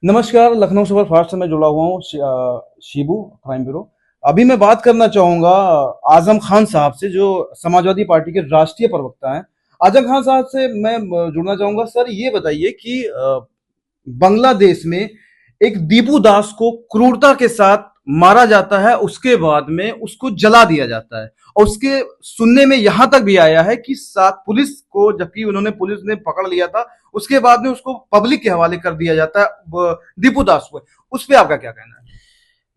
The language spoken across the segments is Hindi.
नमस्कार, लखनऊ सुपर फास्ट से मैं जुड़ा हुआ हूँ शिबू क्राइम ब्यूरो। अभी मैं बात करना चाहूंगा आजम खान साहब से, जो समाजवादी पार्टी के राष्ट्रीय प्रवक्ता हैं। आजम खान साहब से मैं जुड़ना चाहूंगा। सर, ये बताइए कि बांग्लादेश में एक दीपू दास को क्रूरता के साथ मारा जाता है, उसके बाद में उसको जला दिया जाता है, और उसके सुनने में यहां तक भी आया है कि साथ पुलिस को, जबकि पुलिस ने पकड़ लिया था, उसके बाद में उसको पब्लिक के हवाले कर दिया जाता है दीपू दास को। उस पर आपका क्या कहना है?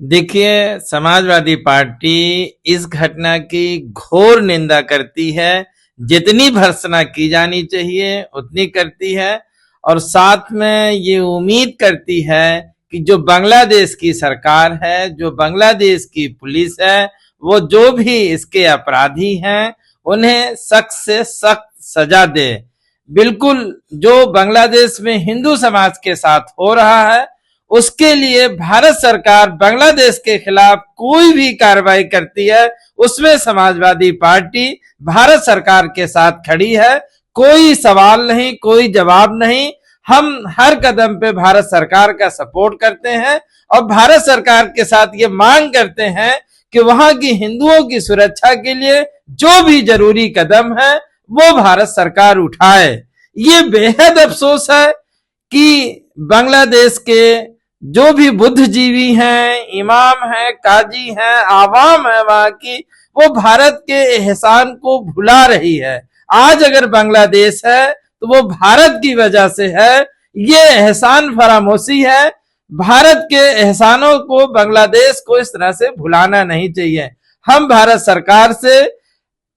देखिए, समाजवादी पार्टी इस घटना की घोर निंदा करती है। जितनी भर्त्सना की जानी चाहिए उतनी करती है, और साथ में ये उम्मीद करती है कि जो बांग्लादेश की सरकार है, जो बांग्लादेश की पुलिस है, वो जो भी इसके अपराधी हैं उन्हें सख्त से सख्त सजा दे। बिल्कुल जो बांग्लादेश में हिंदू समाज के साथ हो रहा है, उसके लिए भारत सरकार बांग्लादेश के खिलाफ कोई भी कार्रवाई करती है, उसमें समाजवादी पार्टी भारत सरकार के साथ खड़ी है। कोई सवाल नहीं, कोई जवाब नहीं। हम हर कदम पे भारत सरकार का सपोर्ट करते हैं और भारत सरकार के साथ ये मांग करते हैं कि वहां की हिंदुओं की सुरक्षा के लिए जो भी जरूरी कदम है वो भारत सरकार उठाए। ये बेहद अफसोस है कि बांग्लादेश के जो भी बुद्धिजीवी हैं, इमाम हैं, काजी हैं, आवाम है वहां की, वो भारत के एहसान को भुला रही है। आज अगर बांग्लादेश है तो वो भारत की वजह से है। ये एहसान फरामोशी है। भारत के एहसानों को बांग्लादेश को इस तरह से भुलाना नहीं चाहिए। हम भारत सरकार से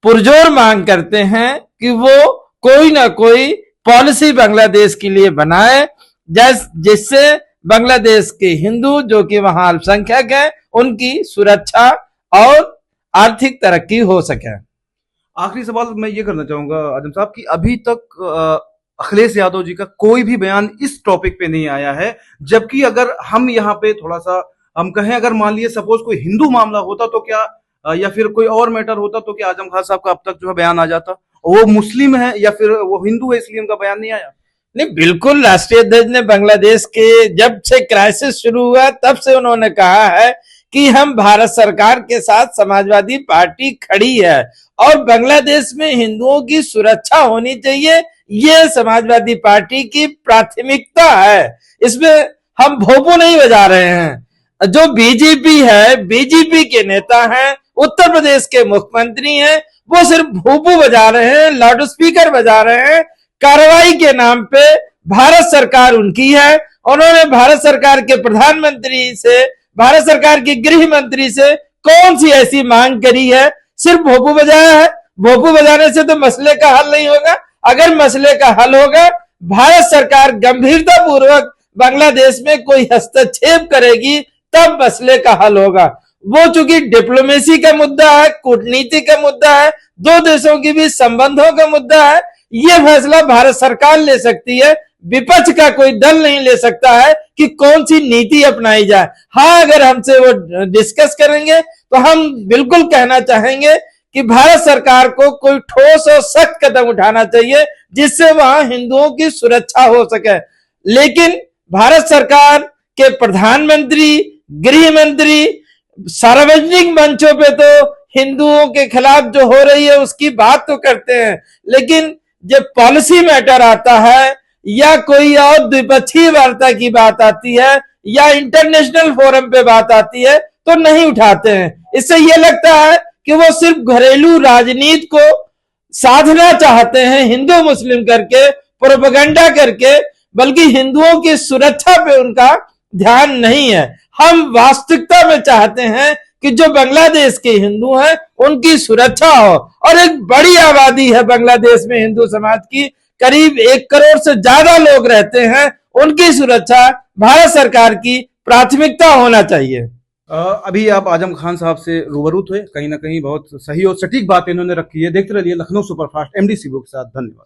पुरजोर मांग करते हैं कि वो कोई ना कोई पॉलिसी बांग्लादेश के लिए बनाए, जिससे बांग्लादेश के हिंदू जो कि वहां अल्पसंख्यक हैं, उनकी सुरक्षा और आर्थिक तरक्की हो सके। आखिरी सवाल मैं ये करना चाहूंगा आजम साहब कि अभी तक अखिलेश यादव जी का कोई भी बयान इस टॉपिक पे नहीं आया है, जबकि अगर हम यहाँ पे थोड़ा सा हम कहें, अगर मान लिए सपोज कोई हिंदू मामला होता तो क्या, या फिर कोई और मैटर होता तो क्या आजम खान साहब का अब तक जो है बयान आ जाता? वो मुस्लिम है या फिर वो हिंदू है, इसलिए उनका बयान नहीं आया? नहीं, बिल्कुल। राष्ट्रीय अध्यक्ष ने बांग्लादेश के जब से क्राइसिस शुरू हुआ तब से उन्होंने कहा है कि हम भारत सरकार के साथ समाजवादी पार्टी खड़ी है और बांग्लादेश में हिंदुओं की सुरक्षा होनी चाहिए। ये समाजवादी पार्टी की प्राथमिकता है। इसमें हम भोपू नहीं बजा रहे हैं। जो बीजेपी है, बीजेपी के नेता हैं, उत्तर प्रदेश के मुख्यमंत्री हैं, वो सिर्फ भोपू बजा रहे हैं, लाउड स्पीकर बजा रहे हैं। कार्रवाई के नाम पे भारत सरकार उनकी है। उन्होंने भारत सरकार के प्रधानमंत्री से, भारत सरकार के गृह मंत्री से कौन सी ऐसी मांग करी है? सिर्फ भोपू बजाया है। भोपू बजाने से तो मसले का हल नहीं होगा। अगर मसले का हल होगा, भारत सरकार गंभीरता पूर्वक बांग्लादेश में कोई हस्तक्षेप करेगी, तब मसले का हल होगा। वो चूंकि डिप्लोमेसी का मुद्दा है, कूटनीति का मुद्दा है, दो देशों के बीच संबंधों का मुद्दा है, ये फैसला भारत सरकार ले सकती है। विपक्ष का कोई दल नहीं ले सकता है कि कौन सी नीति अपनाई जाए। हाँ, अगर हमसे वो डिस्कस करेंगे तो हम बिल्कुल कहना चाहेंगे कि भारत सरकार को कोई ठोस और सख्त कदम उठाना चाहिए, जिससे वहां हिंदुओं की सुरक्षा हो सके। लेकिन भारत सरकार के प्रधानमंत्री, गृह मंत्री सार्वजनिक मंचों पे तो हिंदुओं के खिलाफ जो हो रही है उसकी बात तो करते हैं, लेकिन जब पॉलिसी मैटर आता है या कोई और द्विपक्षीय वार्ता की बात आती है या इंटरनेशनल फोरम पे बात आती है तो नहीं उठाते हैं। इससे ये लगता है कि वो सिर्फ घरेलू राजनीति को साधना चाहते हैं, हिंदू मुस्लिम करके, प्रोपेगेंडा करके, बल्कि हिंदुओं की सुरक्षा पे उनका ध्यान नहीं है। हम वास्तविकता में चाहते हैं कि जो बांग्लादेश के हिंदू हैं उनकी सुरक्षा हो, और एक बड़ी आबादी है बांग्लादेश में हिंदू समाज की, करीब 1 करोड़ से ज्यादा लोग रहते हैं। उनकी सुरक्षा भारत सरकार की प्राथमिकता होना चाहिए। अभी आप आजम खान साहब से रूबरू थे, कहीं ना कहीं बहुत सही और सटीक बात इन्होंने रखी है। देखते रहिए लखनऊ सुपरफास्ट एमडी शिबू के साथ। धन्यवाद।